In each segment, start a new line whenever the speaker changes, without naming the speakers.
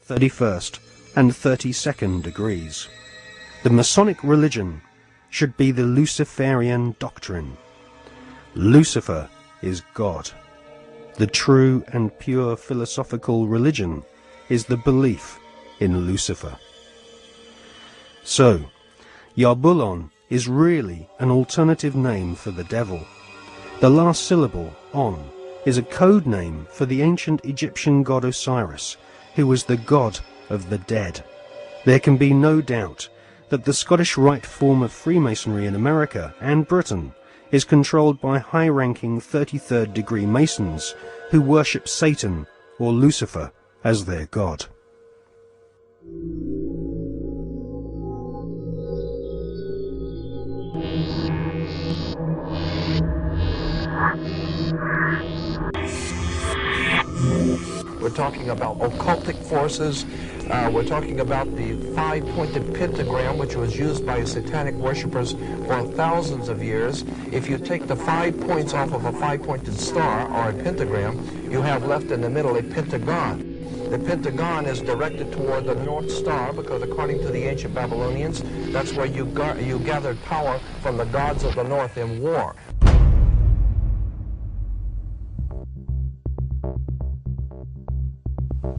31st and 32nd degrees. The Masonic religion should be the Luciferian doctrine. Lucifer is God. The true and pure philosophical religion is the belief in Lucifer. So, Yarbulon is really an alternative name for the devil. The last syllable, on, is a code name for the ancient Egyptian god Osiris, who was the god of the dead. There can be no doubt that the Scottish Rite form of Freemasonry in America and Britain is controlled by high-ranking 33rd degree Masons who worship Satan or Lucifer as their god.
We're talking about occultic forces. We're talking about the five-pointed pentagram, which was used by satanic worshippers for thousands of years. If you take the 5 points off of a five-pointed star or a pentagram, you have left in the middle a pentagon. The pentagon is directed toward the North Star because according to the ancient Babylonians, that's where you gathered power from the gods of the North in war.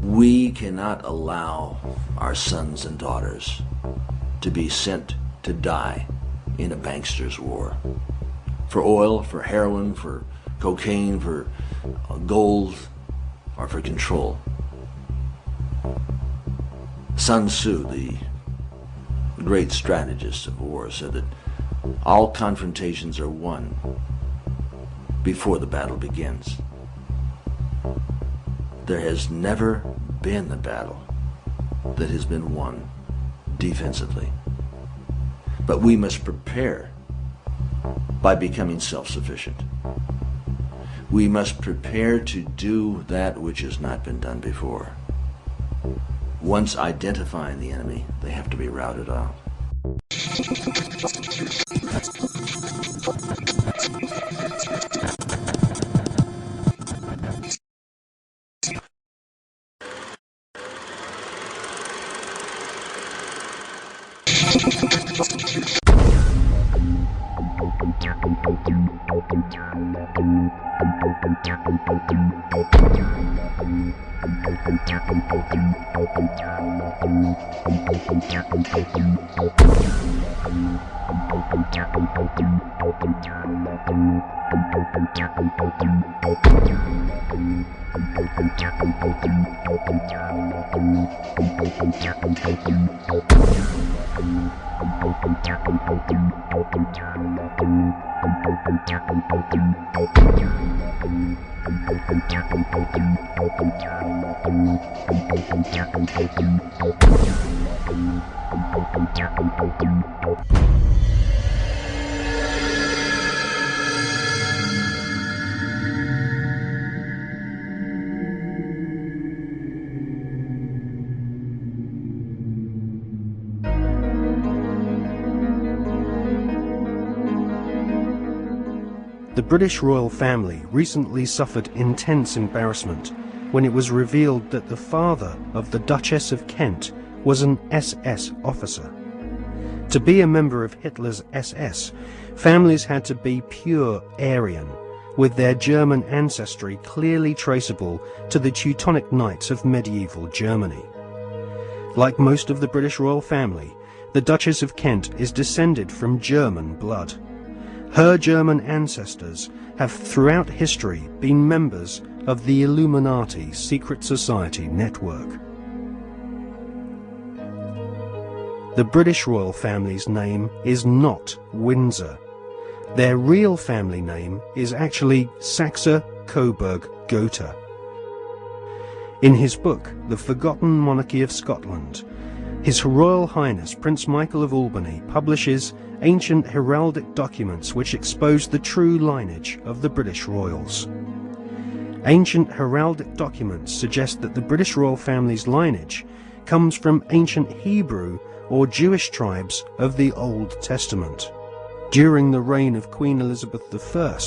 We cannot allow our sons and daughters to be sent to die in a bankster's war. For oil, for heroin, for cocaine, for gold, or for control. Sun Tzu, the great strategist of war, said that all confrontations are won before the battle begins. There has never been a battle that has been won defensively. But we must prepare by becoming self-sufficient. We must prepare to do that which has not been done before. Once identifying the enemy, they have to be routed out.
The British royal family recently suffered intense embarrassment when it was revealed that the father of the Duchess of Kent was an SS officer. To be a member of Hitler's SS, families had to be pure Aryan, with their German ancestry clearly traceable to the Teutonic Knights of medieval Germany. Like most of the British royal family, the Duchess of Kent is descended from German blood. Her German ancestors have throughout history been members of the Illuminati secret society network. The British royal family's name is not Windsor. Their real family name is actually Saxe-Coburg-Gotha. In his book, The Forgotten Monarchy of Scotland, His Royal Highness Prince Michael of Albany publishes ancient heraldic documents which expose the true lineage of the British royals. Ancient heraldic documents suggest that the British royal family's lineage comes from ancient Hebrew or Jewish tribes of the Old Testament. During the reign of Queen Elizabeth I,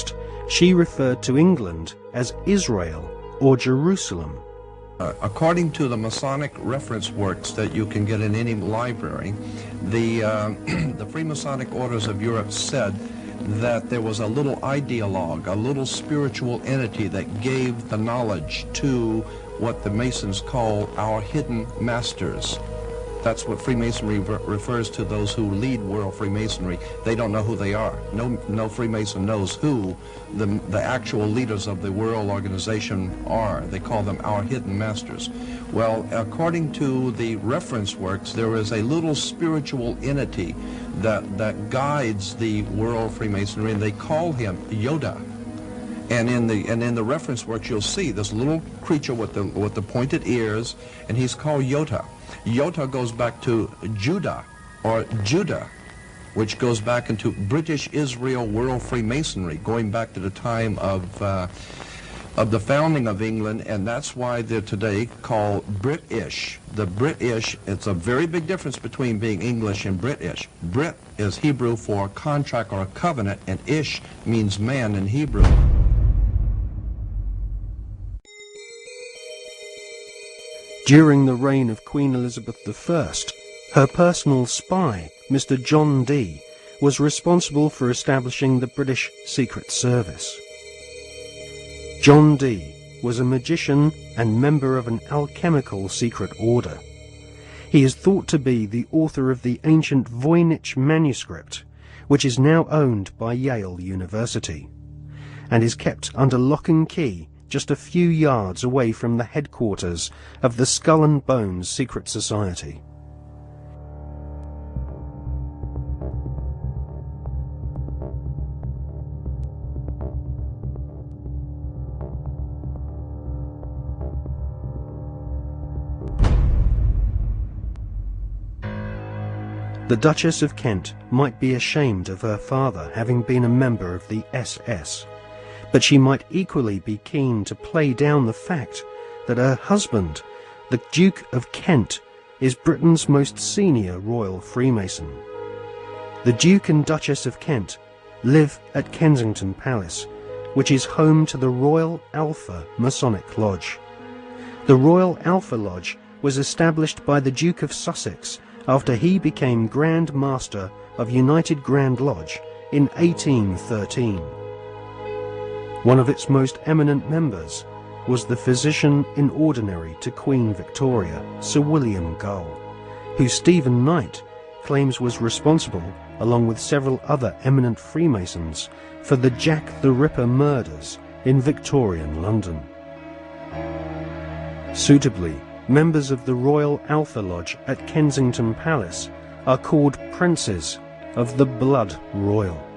she referred to England as Israel or Jerusalem.
According to the Masonic reference works that you can get in any library, the, the Freemasonic orders of Europe said that there was a little ideologue, a little spiritual entity that gave the knowledge to what the Masons call our hidden masters. That's what Freemasonry refers to those who lead world Freemasonry. They don't know who they are. No Freemason knows who the actual leaders of the world organization are. They call them our hidden masters. Well, according to the reference works, there is a little spiritual entity that guides the world Freemasonry, and they call him Yoda. And in the reference works, you'll see this little creature with the pointed ears, and he's called Yota. Yota goes back to Judah, or Judah, which goes back into British Israel World Freemasonry, going back to the time of the founding of England, and that's why they're today called British. The British, it's a very big difference between being English and British. Brit is Hebrew for contract or a covenant, and Ish means man in Hebrew.
During the reign of Queen Elizabeth I, her personal spy, Mr. John Dee, was responsible for establishing the British Secret Service. John Dee was a magician and member of an alchemical secret order. He is thought to be the author of the ancient Voynich manuscript, which is now owned by Yale University, and is kept under lock and key just a few yards away from the headquarters of the Skull and Bones Secret Society. The Duchess of Kent might be ashamed of her father having been a member of the SS, but she might equally be keen to play down the fact that her husband, the Duke of Kent, is Britain's most senior royal Freemason. The Duke and Duchess of Kent live at Kensington Palace, which is home to the Royal Alpha Masonic Lodge. The Royal Alpha Lodge was established by the Duke of Sussex after he became Grand Master of United Grand Lodge in 1813. One of its most eminent members was the physician-in-ordinary to Queen Victoria, Sir William Gull, who Stephen Knight claims was responsible, along with several other eminent Freemasons, for the Jack the Ripper murders in Victorian London. Suitably, members of the Royal Alpha Lodge at Kensington Palace are called Princes of the Blood Royal.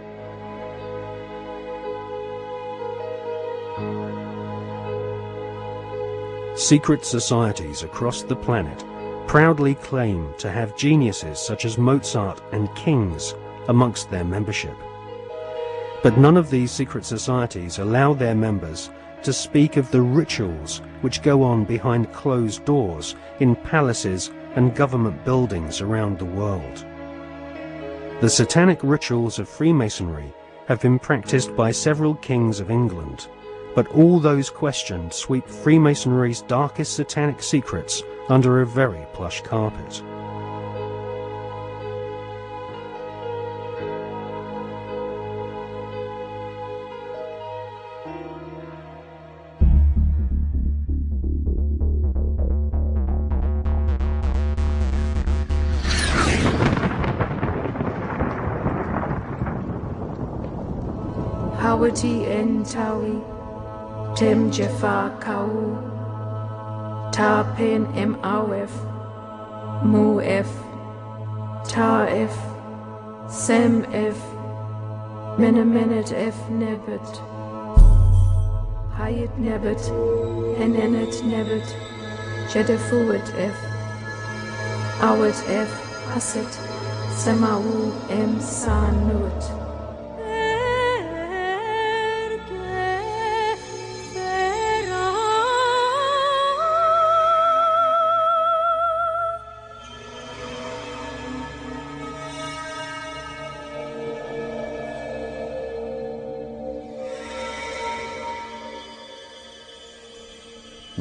Secret societies across the planet proudly claim to have geniuses such as Mozart and kings amongst their membership. But none of these secret societies allow their members to speak of the rituals which go on behind closed doors in palaces and government buildings around the world. The satanic rituals of Freemasonry have been practiced by several kings of England, but all those questioned sweep Freemasonry's darkest satanic secrets under a very plush carpet.
Hawati en Tawi, Tem Jafar Kau, Tarpen em Awef, Muef, Taef, Sem F, Menemenet F Nebet, Hayat Nebet, Henenet Nebet, Jedefuet F, Awet F, Haset, Semawu em Sanut.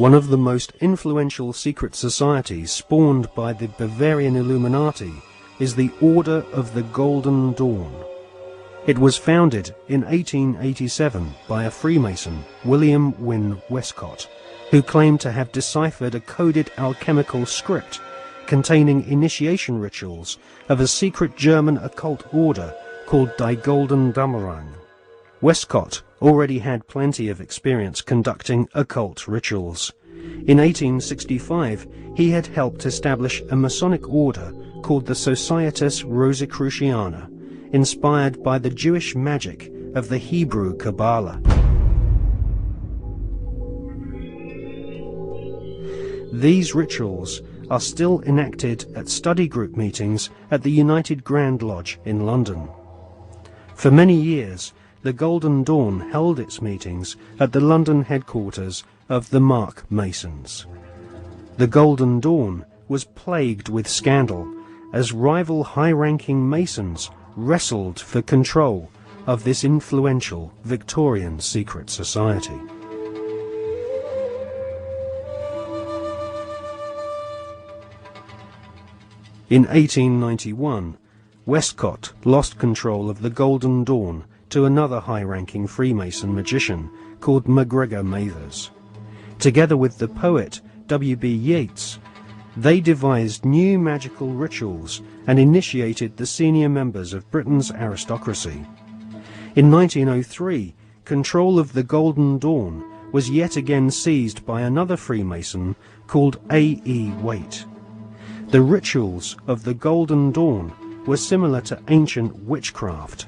One of the most influential secret societies spawned by the Bavarian Illuminati is the Order of the Golden Dawn. It was founded in 1887 by a Freemason, William Wynne Westcott, who claimed to have deciphered a coded alchemical script containing initiation rituals of a secret German occult order called Die Golden Dämmerung. Westcott already had plenty of experience conducting occult rituals. In 1865, he had helped establish a Masonic order called the Societas Rosicruciana, inspired by the Jewish magic of the Hebrew Kabbalah. These rituals are still enacted at study group meetings at the United Grand Lodge in London. For many years, the Golden Dawn held its meetings at the London headquarters of the Mark Masons. The Golden Dawn was plagued with scandal as rival high-ranking Masons wrestled for control of this influential Victorian secret society. In 1891, Westcott lost control of the Golden Dawn to another high-ranking Freemason magician called MacGregor Mathers. Together with the poet W.B. Yeats, they devised new magical rituals and initiated the senior members of Britain's aristocracy. In 1903, control of the Golden Dawn was yet again seized by another Freemason called A.E. Waite. The rituals of the Golden Dawn were similar to ancient witchcraft.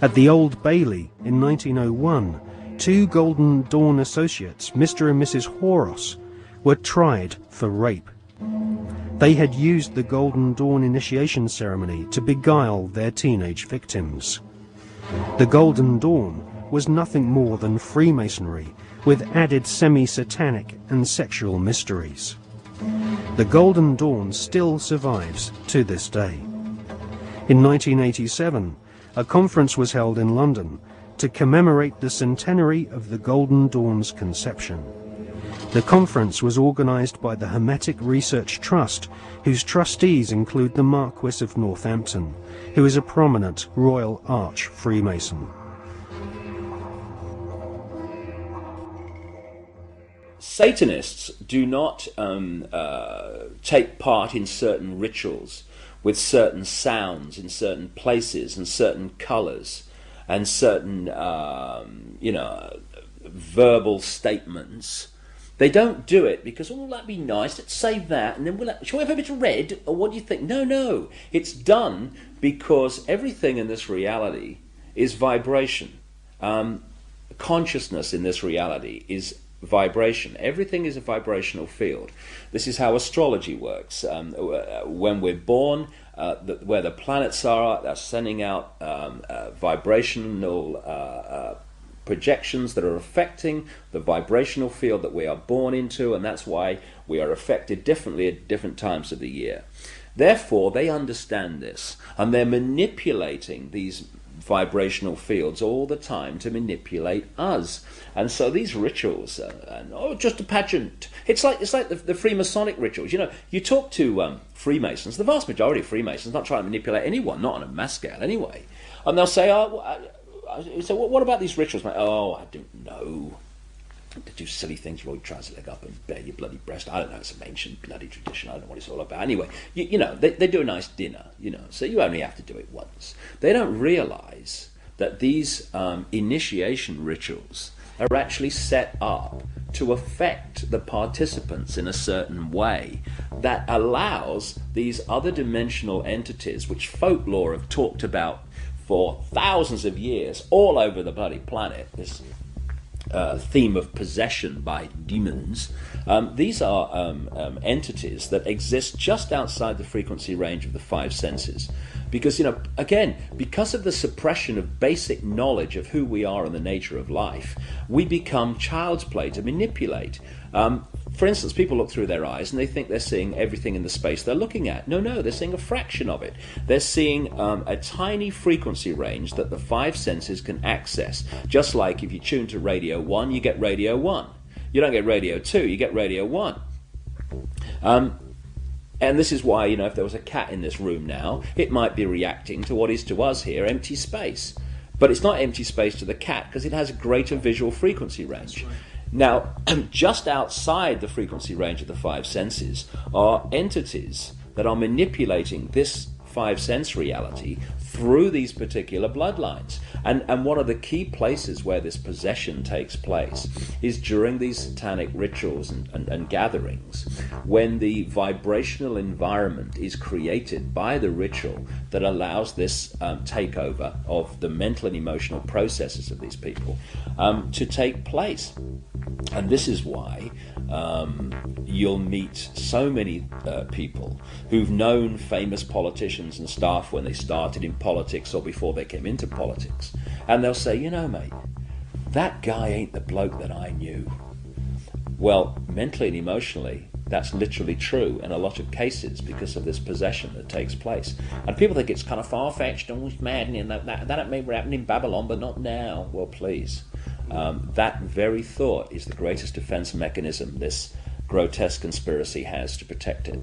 At the Old Bailey in 1901, two Golden Dawn associates, Mr. and Mrs. Horos, were tried for rape. They had used the Golden Dawn initiation ceremony to beguile their teenage victims. The Golden Dawn was nothing more than Freemasonry with added semi-satanic and sexual mysteries. The Golden Dawn still survives to this day. In 1987, a conference was held in London to commemorate the centenary of the Golden Dawn's conception. The conference was organised by the Hermetic Research Trust, whose trustees include the Marquis of Northampton, who is a prominent Royal Arch Freemason.
Satanists do not take part in certain rituals with certain sounds in certain places and certain colours and certain, verbal statements. They don't do it because, oh, that'd be nice, let's say that, and then shall we have a bit of red, or what do you think? No. It's done because everything in this reality is vibration. Consciousness in this reality is vibration. Everything is a vibrational field. This is how astrology works. When we're born, where the planets are, they're sending out vibrational projections that are affecting the vibrational field that we are born into, and that's why we are affected differently at different times of the year. Therefore, they understand this, and they're manipulating these vibrational fields all the time to manipulate us. And so these rituals, just a pageant. It's like the Freemasonic rituals. You talk to Freemasons, the vast majority of Freemasons not trying to manipulate anyone, not on a mass scale anyway. And they'll say, so what about these rituals? Oh, I don't know. To do silly things, roll your trouser leg up and bare your bloody breast. I don't know, it's an ancient bloody tradition. I don't know what it's all about. Anyway, they do a nice dinner, so you only have to do it once. They don't realise that these initiation rituals are actually set up to affect the participants in a certain way that allows these other dimensional entities, which folklore have talked about for thousands of years all over the bloody planet, this theme of possession by demons. These are entities that exist just outside the frequency range of the five senses. Because, again, because of the suppression of basic knowledge of who we are and the nature of life, we become child's play to manipulate. For instance, people look through their eyes and they think they're seeing everything in the space they're looking at. No, they're seeing a fraction of it. They're seeing a tiny frequency range that the five senses can access. Just like if you tune to Radio 1, you get Radio 1. You don't get radio 2, you get radio 1. And this is why, if there was a cat in this room now, it might be reacting to what is to us here empty space. But it's not empty space to the cat because it has a greater visual frequency range. Now, just outside the frequency range of the 5 senses are entities that are manipulating this 5 sense reality through these particular bloodlines. And one of the key places where this possession takes place is during these satanic rituals and gatherings, when the vibrational environment is created by the ritual that allows this takeover of the mental and emotional processes of these people to take place. And this is why you'll meet so many people who've known famous politicians and staff when they started in politics or before they came into politics. And they'll say, mate, that guy ain't the bloke that I knew. Well, mentally and emotionally, that's literally true in a lot of cases because of this possession that takes place. And people think it's kind of far-fetched and it's mad, and that may happen in Babylon, but not now. Well, please. That very thought is the greatest defense mechanism this grotesque conspiracy has to protect it.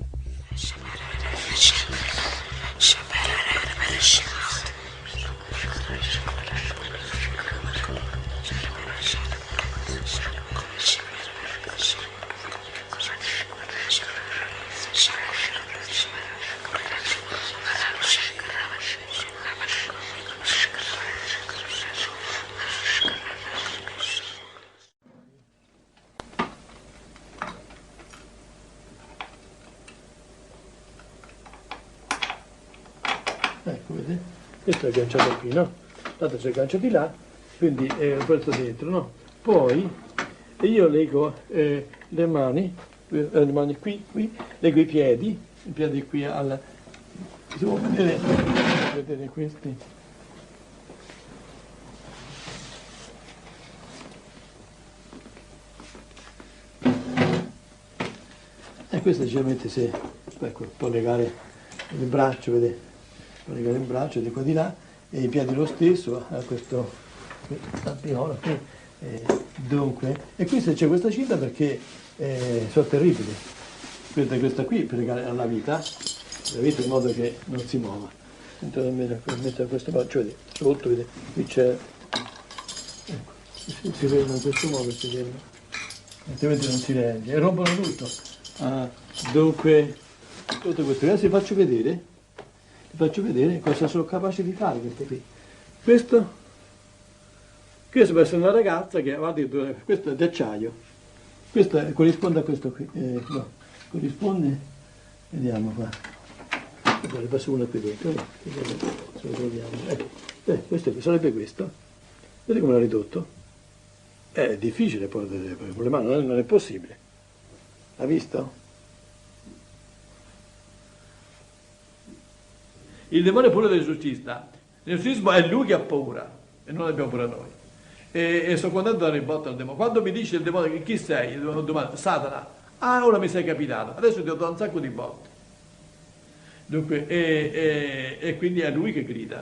Ecco, vedete? Questo è agganciato qui, no? Tanto c'è il gancio di là, quindi è questo dentro, no? Poi io leggo le mani qui, leggo i piedi qui al... Si può vedere questi? E questo generalmente si può legare il braccio, vedete? Può legare il braccio di qua di là e i piedi lo stesso a questo tappiola qui. Dunque, e qui se c'è questa cinta perché sono terribili. Questa qui per legare alla vita in modo che non si muova. Mettere questo braccio, vedete, sotto, vedete, qui c'è, ecco, si ferma in questo modo, si ferma, altrimenti non si regge, e rompono tutto. Dunque, tutto questo, adesso vi faccio vedere cosa sono capaci di fare queste qui. Questo può essere una ragazza che va addirittura, questo è d'acciaio, questo corrisponde a questo qui, no, corrisponde, vediamo qua, ne passo una qui dentro, no? Se lo troviamo, questo qui, sarebbe questo, vedete come l'ha ridotto? È difficile poi con le mani, non è possibile, ha visto? Il demone è pure dell'esorcista. L'esorcismo è lui che ha paura e non abbiamo paura noi. E sono contento di dare il botto al demone. Quando mi dice il demone chi sei, il demone, Satana, ora mi sei capitato, adesso ti ho dato un sacco di botte. Dunque, e quindi è lui che grida.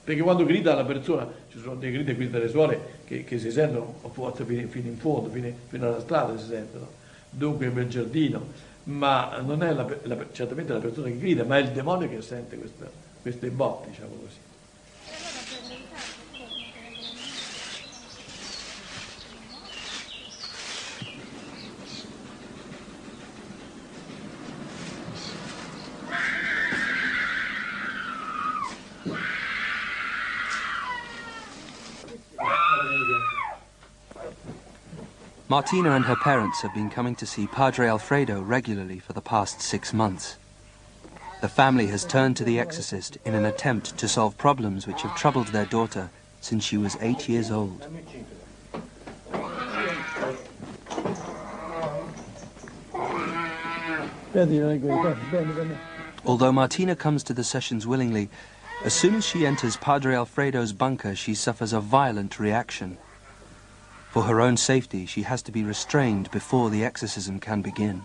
Perché quando grida la persona, ci sono dei gridi qui delle suore che si sentono a volte fino in fondo, fino alla strada si sentono. Dunque nel giardino. Ma non è certamente la persona che grida, ma è il demonio che sente queste botte, diciamo così.
Martina and her parents have been coming to see Padre Alfredo regularly for the past 6 months. The family has turned to the exorcist in an attempt to solve problems which have troubled their daughter since she was 8 years old. Although Martina comes to the sessions willingly, as soon as she enters Padre Alfredo's bunker, she suffers a violent reaction. For her own safety, she has to be restrained before the exorcism can begin.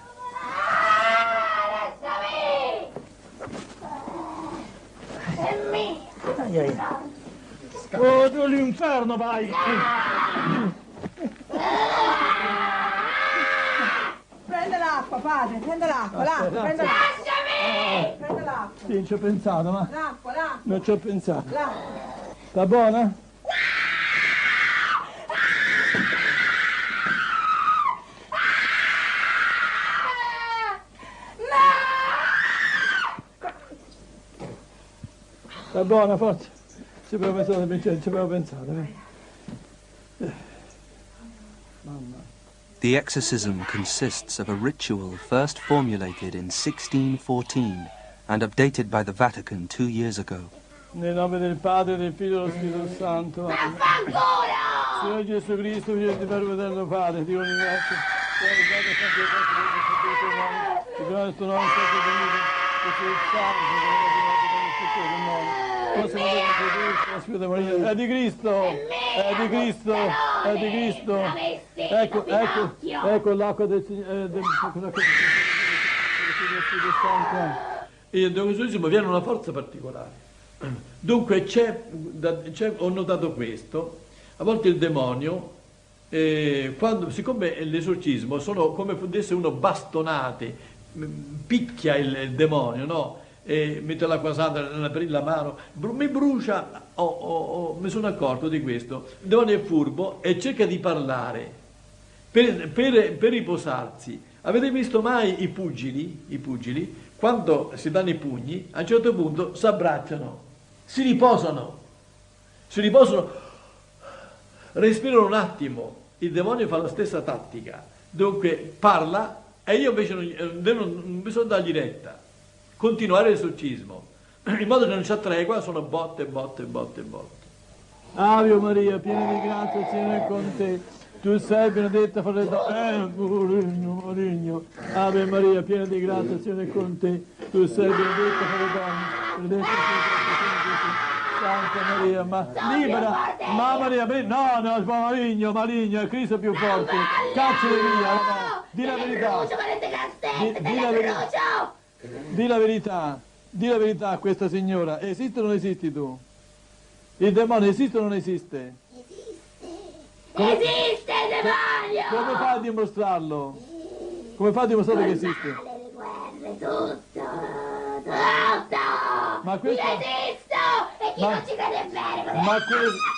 Oh, tu l'inferno vai!
l'acqua, padre, prenda l'acqua, l'acqua, prenda l'acqua. Prenda l'acqua.
Sì, non ci ho pensato, ma...
L'acqua, l'acqua.
Non ci ho pensato.
L'acqua.
Sta buona? Sta buona, forza. Ci avevo pensato. Mamma.
The exorcism consists of a ritual first formulated in 1614 and updated by the Vatican 2 years ago.
Nel nome del Padre, del Figlio e dello Spirito Santo. Signore Gesù Cristo, Figlio di Padre eterno Padre, Dio ringrazio. Ti prego il tuo nome, sempre benito, che sia il santo, che sia il nome. Posso vedere la Spirito Maria? È di Cristo! È di Cristo! È di Cristo! Ecco l'acqua del Signore, del Spirito Santo. E da questo esorcismo viene una forza particolare. Dunque ho notato questo, a volte il demonio, siccome l'esorcismo sono come fosse uno bastonate, picchia il demonio, no? Mette l'acqua santa per la mano, mi brucia, mi sono accorto di questo. Il demonio è furbo e cerca di parlare per riposarsi. Avete visto mai i pugili, quando si danno i pugni, a un certo punto si abbracciano, si riposano, respirano un attimo. Il demonio fa la stessa tattica, dunque parla e io invece non bisogna dargli retta. Continuare l'esorcismo, in modo che non c'è tregua, sono botte. Ave Maria, piena di grazia, il Signore è con te. Tu sei benedetta fra le donne. Maligno. Ave Maria, piena di grazia, il Signore è con te. Tu sei benedetta fra le donne. Benedetta Santa Maria, ma libera. Ma Maria, no, maligno, è Cristo più forte. Cacciali via, no. Di la verità. Di la verità a questa signora, esiste o non esisti tu? Il demonio esiste o non esiste?
Esiste il demonio!
Come fai a dimostrarlo? Come fai a dimostrare che esiste?
Tutto!
Ma questo...
Io esisto! E chi non ci crede bene?
Ma questo...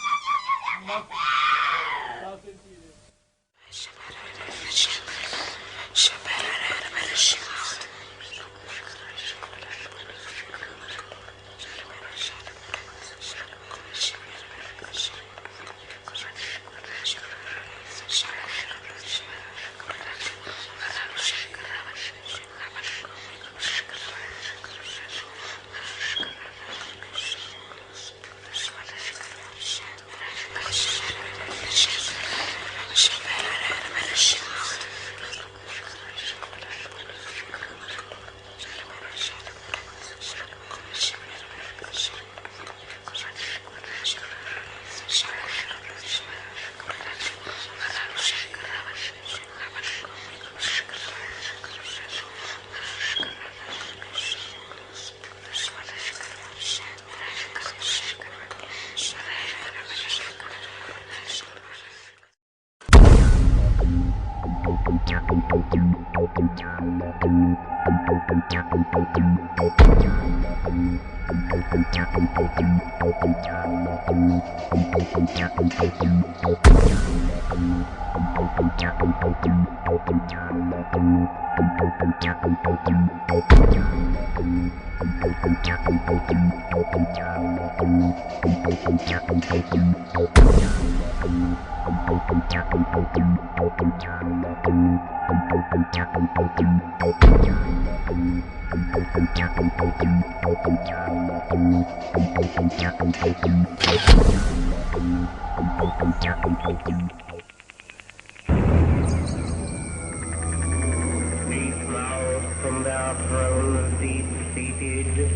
From their thrones deep-seated,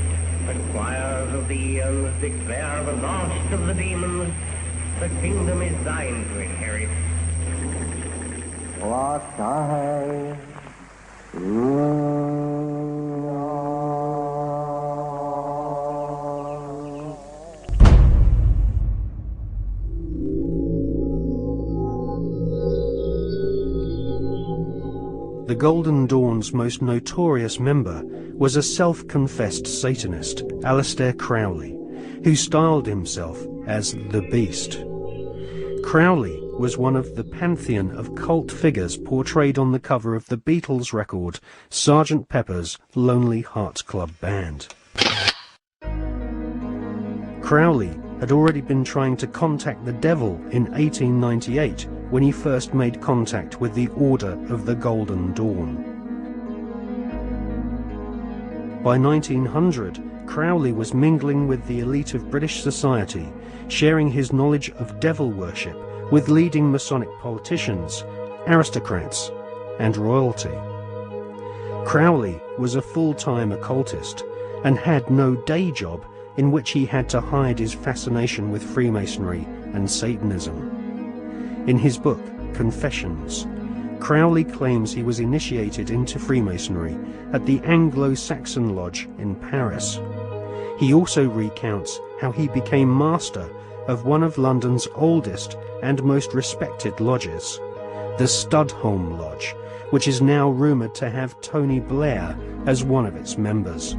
the choirs of the eons declare the last of the demons. The kingdom is thine to inherit. What I
the Golden Dawn's most notorious member was a self-confessed Satanist, Aleister Crowley, who styled himself as the Beast. Crowley was one of the pantheon of cult figures portrayed on the cover of the Beatles record Sgt. Pepper's Lonely Hearts Club Band. Crowley had already been trying to contact the devil in 1898 when he first made contact with the Order of the Golden Dawn. By 1900, Crowley was mingling with the elite of British society, sharing his knowledge of devil worship with leading Masonic politicians, aristocrats, and royalty. Crowley was a full-time occultist and had no day job in which he had to hide his fascination with Freemasonry and Satanism. In his book, Confessions, Crowley claims he was initiated into Freemasonry at the Anglo-Saxon Lodge in Paris. He also recounts how he became master of one of London's oldest and most respected lodges, the Studholme Lodge, which is now rumoured to have Tony Blair as one of its members.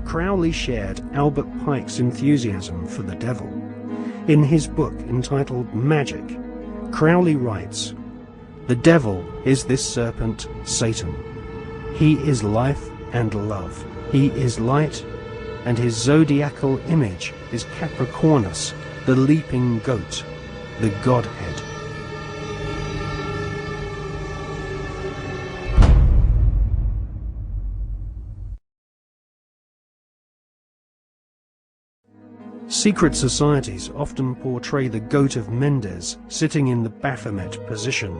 Crowley shared Albert Pike's enthusiasm for the devil. In his book entitled Magic, Crowley writes, "The devil is this serpent, Satan. He is life and love. He is light, and his zodiacal image is Capricornus, the leaping goat, the Godhead." Secret societies often portray the Goat of Mendes sitting in the Baphomet position.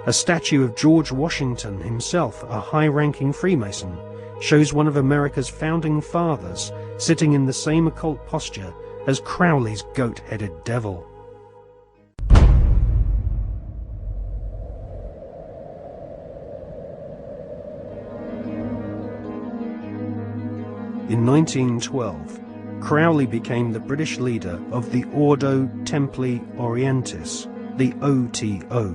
A statue of George Washington himself, a high-ranking Freemason, shows one of America's founding fathers sitting in the same occult posture as Crowley's goat-headed devil. In 1912, Crowley became the British leader of the Ordo Templi Orientis, the OTO,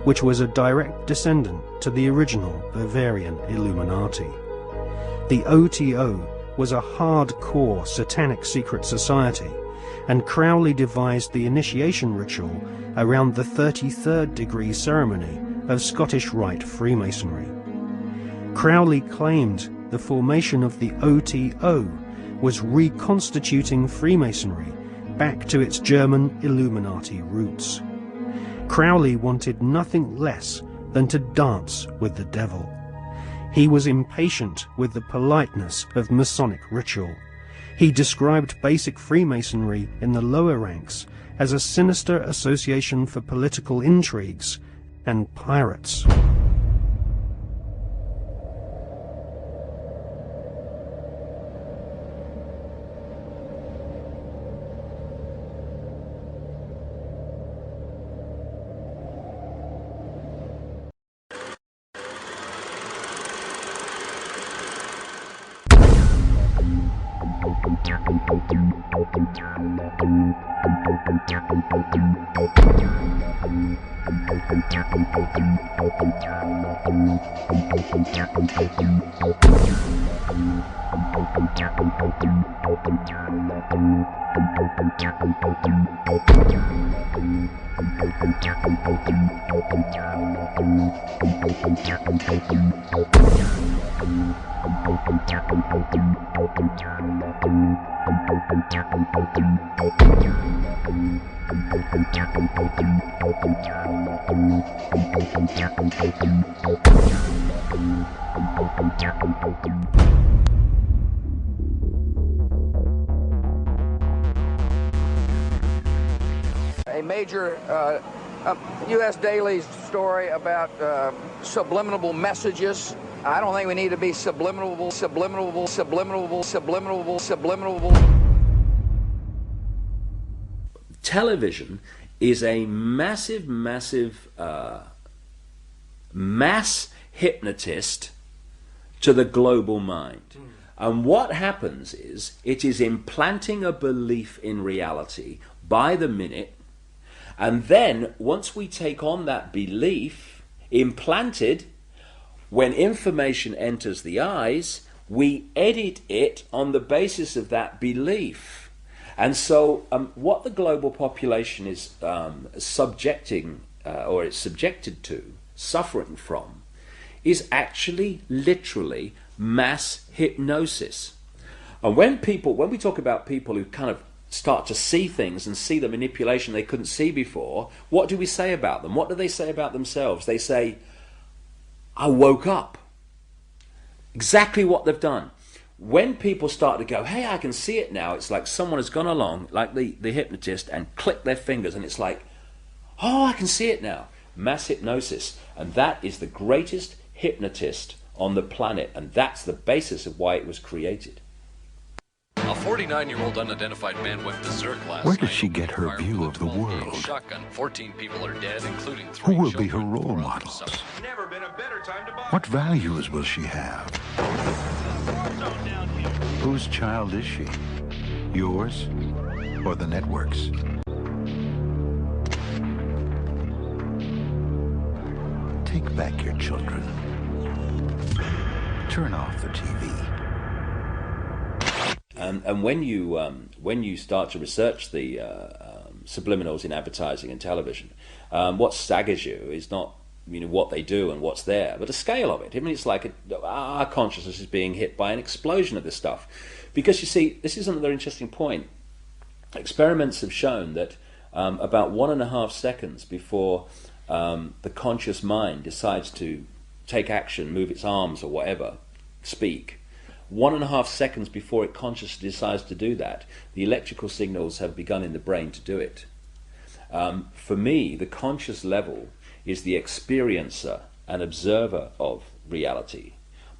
which was a direct descendant to the original Bavarian Illuminati. The OTO was a hardcore satanic secret society, and Crowley devised the initiation ritual around the 33rd degree ceremony of Scottish Rite Freemasonry. Crowley claimed the formation of the OTO was reconstituting Freemasonry back to its German Illuminati roots. Crowley wanted nothing less than to dance with the devil. He was impatient with the politeness of Masonic ritual. He described basic Freemasonry in the lower ranks as a sinister association for political intrigues and pirates.
A major U.S. Daily story about subliminal messages. I don't think we need to be subliminal.
Television is a massive mass hypnotist to the global mind. And what happens is it is implanting a belief in reality by the minute, and then once we take on that belief implanted when information enters the eyes, we edit it on the basis of that belief. And so what the global population is subjected to, suffering from, is actually literally mass hypnosis. And when we talk about people who kind of start to see things and see the manipulation they couldn't see before, what do we say about them? What do they say about themselves? They say, I woke up. Exactly what they've done. When people start to go, hey, I can see it now, it's like someone has gone along, like the hypnotist, and clicked their fingers, and it's like, oh, I can see it now. Mass hypnosis. And that is the greatest hypnotist on the planet, and that's the basis of why it was created.
A 49-year-old unidentified man went berserk last night.
Where does she get her view of the world?
Shotgun. 14 people are dead, including 3
Who will be her
children.
role models? What values will she have? Whose child is she? Yours or the network's? Take back your children. Turn off the TV.
And when you start to research the subliminals in advertising and television, what staggers you is not what they do and what's there, but the scale of it. I mean, it's like our consciousness is being hit by an explosion of this stuff. Because you see, this is another interesting point. Experiments have shown that about 1.5 seconds before the conscious mind decides to take action, move its arms or whatever, speak, 1.5 seconds before it consciously decides to do that, the electrical signals have begun in the brain to do it. For me, the conscious level is the experiencer and observer of reality,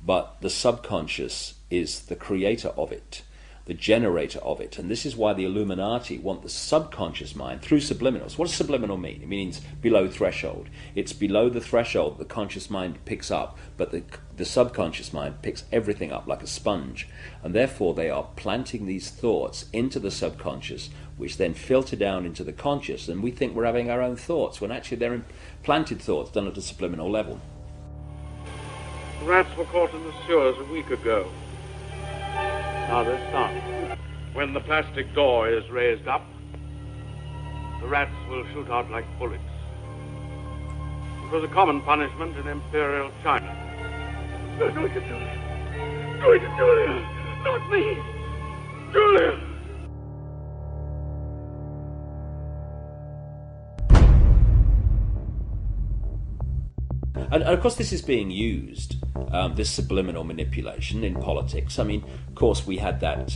but the subconscious is the creator of it, the generator of it. And this is why the Illuminati want the subconscious mind through subliminals. What does subliminal mean? It means below threshold. It's below the threshold the conscious mind picks up, but the subconscious mind picks everything up like a sponge. And therefore they are planting these thoughts into the subconscious, which then filter down into the conscious, and we think we're having our own thoughts, when actually they're implanted thoughts done at a subliminal level.
The rats were caught in the sewers a week ago. Now they're stopped. When the plastic door is raised up, the rats will shoot out like bullets. It was a common punishment in Imperial China. No, do it to Julia. Do it to Julia. Not me. Julia.
And of course this is being used, this subliminal manipulation, in politics. I mean, of course we had that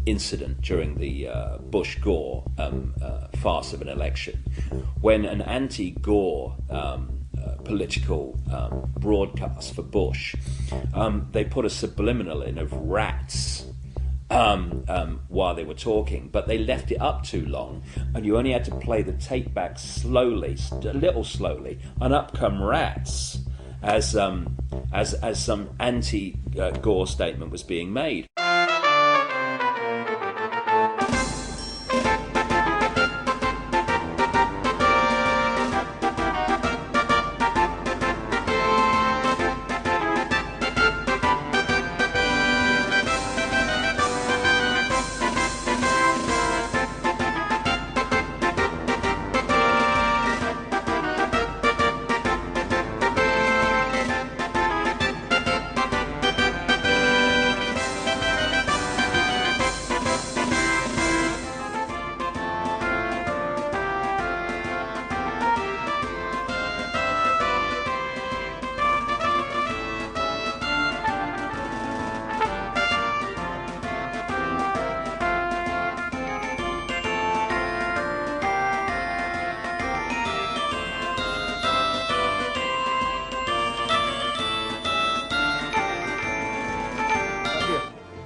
incident during the Bush-Gore farce of an election, when an anti-Gore political broadcast for Bush, they put a subliminal in of rats while they were talking, but they left it up too long, and you only had to play the tape back slowly, a little slowly, and up come rats as some anti-Gore statement was being made.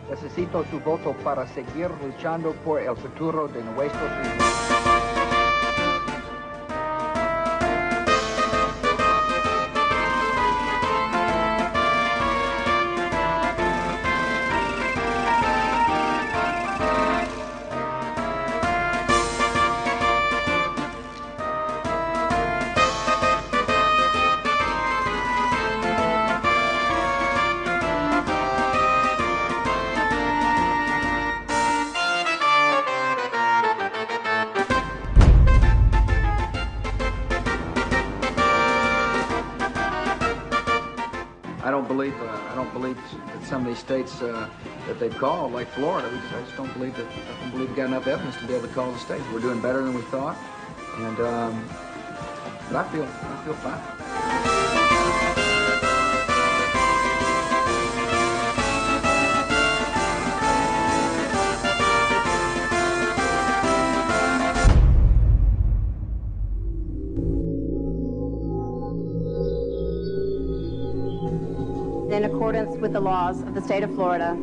Necesito su voto para seguir luchando por el futuro de nuestros hijos. believe that some of these states that they've called, like Florida, I just don't believe that. I don't believe we've got enough evidence to be able to call the state. We're doing better than we thought, and but I feel fine.
In accordance with the laws of the state of Florida,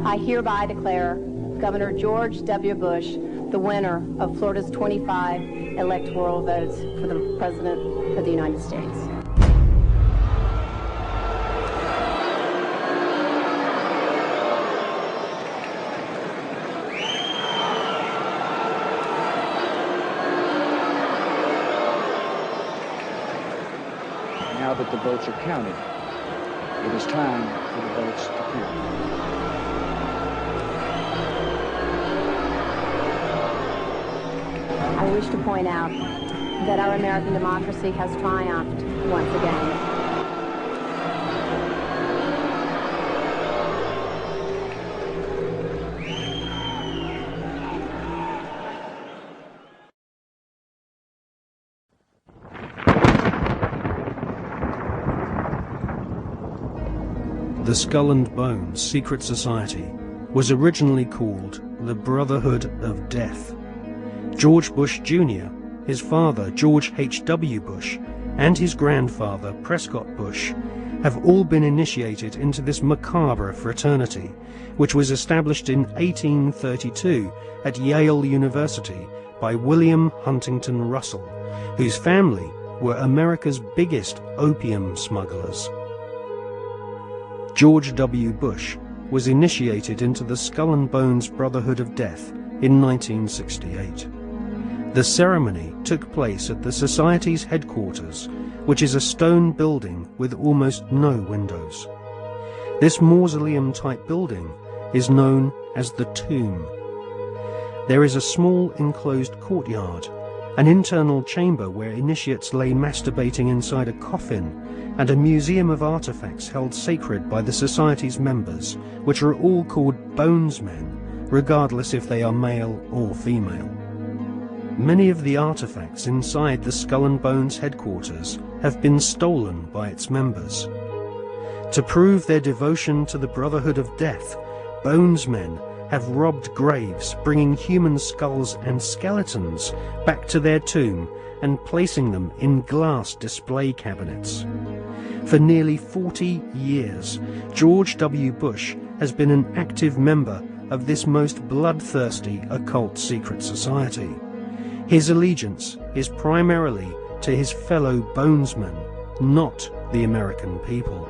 I hereby declare Governor George W. Bush the winner of Florida's 25 electoral votes for the President of the United States.
Now that the votes are counted, it is time for the votes to count.
I wish to point out that our American democracy has triumphed once again.
The Skull and Bones Secret Society was originally called the Brotherhood of Death. George Bush Jr., his father George H.W. Bush, and his grandfather Prescott Bush have all been initiated into this macabre fraternity, which was established in 1832 at Yale University by William Huntington Russell, whose family were America's biggest opium smugglers. George W. Bush was initiated into the Skull and Bones Brotherhood of Death in 1968. The ceremony took place at the Society's headquarters, which is a stone building with almost no windows. This mausoleum-type building is known as the Tomb. There is a small enclosed courtyard, an internal chamber where initiates lay masturbating inside a coffin, and a museum of artifacts held sacred by the Society's members, which are all called bonesmen, regardless if they are male or female. Many of the artifacts inside the Skull and Bones headquarters have been stolen by its members. To prove their devotion to the Brotherhood of Death, bonesmen have robbed graves, bringing human skulls and skeletons back to their tomb and placing them in glass display cabinets. For nearly 40 years, George W. Bush has been an active member of this most bloodthirsty occult secret society. His allegiance is primarily to his fellow bonesmen, not the American people.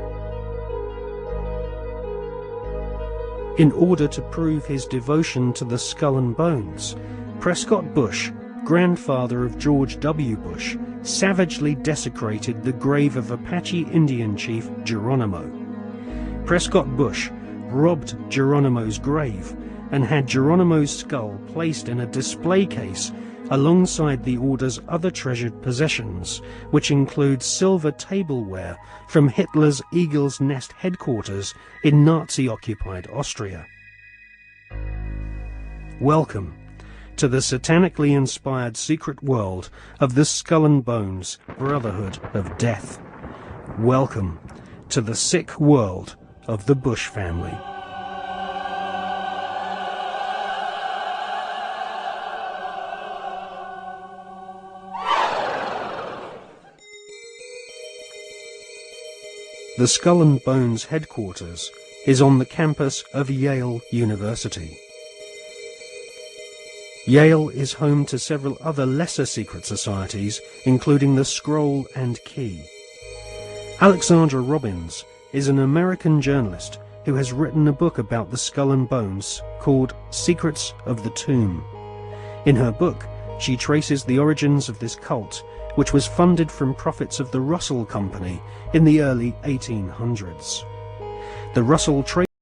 In order to prove his devotion to the Skull and Bones, Prescott Bush, grandfather of George W. Bush, savagely desecrated the grave of Apache Indian chief Geronimo. Prescott Bush robbed Geronimo's grave and had Geronimo's skull placed in a display case alongside the order's other treasured possessions, which include silver tableware from Hitler's Eagle's Nest headquarters in Nazi-occupied Austria. Welcome to the satanically inspired secret world of the Skull and Bones Brotherhood of Death. Welcome to the sick world of the Bush family. The Skull and Bones headquarters is on the campus of Yale University. Yale is home to several other lesser secret societies, including the Scroll and Key. Alexandra Robbins is an American journalist who has written a book about the Skull and Bones called Secrets of the Tomb. In her book, she traces the origins of this cult, which was funded from profits of the Russell Company in the early 1800s. The Russell Trade